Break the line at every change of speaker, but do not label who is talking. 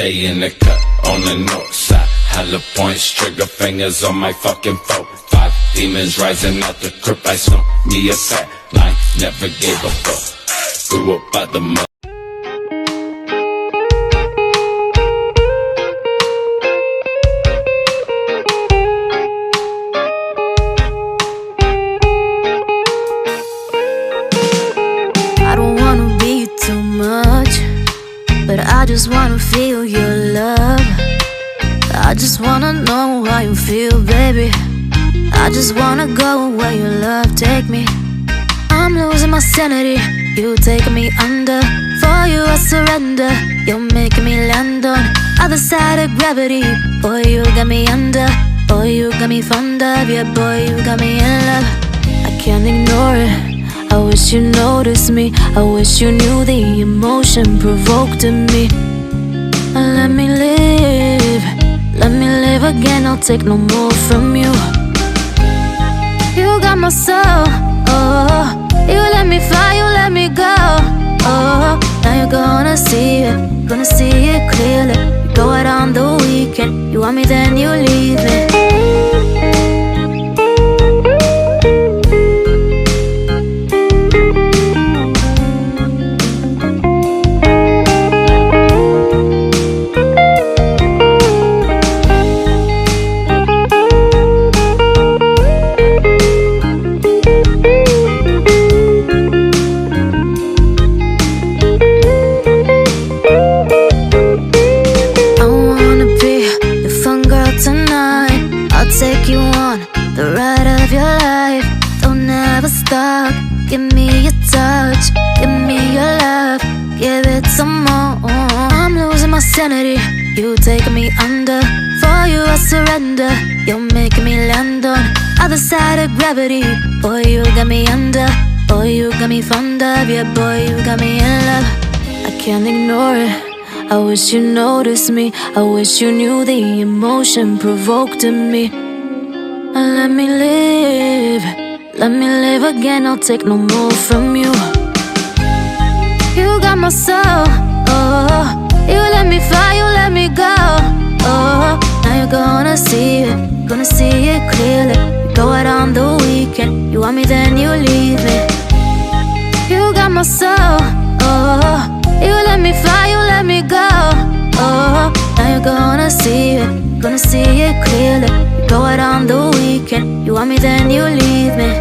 stay in the cut on the north side. Hella points, trigger fingers on my fucking 4-5. Demons rising out the crypt, I smoke me a fat line. Never gave a fuck, grew up by the mud.
But I just wanna feel your love. I just wanna know how you feel, baby. I just wanna go where your love take me. I'm losing my sanity, you taking me under. For you I surrender, you're making me land on other side of gravity. Boy, you got me under. Boy, you got me fond of. Yeah, boy, you got me in love. I can't ignore it, I wish you noticed me. I wish you knew the emotion provoked in me. Let me live again, I'll take no more from you. You got my soul, oh. You let me fly, you let me go, oh. Now you're gonna see it clearly. You go out on the weekend, you want me then you leave me. Take you on the ride of your life. Don't ever stop. Give me your touch, give me your love, give it some more. I'm losing my sanity, you taking me under. For you I surrender, you're making me land on other side of gravity. Boy, you got me under. Boy, you got me fond of. Yeah, boy, you got me in love. I can't ignore it, I wish you noticed me. I wish you knew the emotion provoked in me. Let me live again, I'll take no more from you. You got my soul, oh. You let me fly, you let me go, oh. Now you're gonna see it clearly. You go out on the weekend, you want me then you leave me. You got my soul, oh. You let me fly, you let me go, oh. Now you're gonna see it clearly. You go out on the weekend, you want me then you leave me.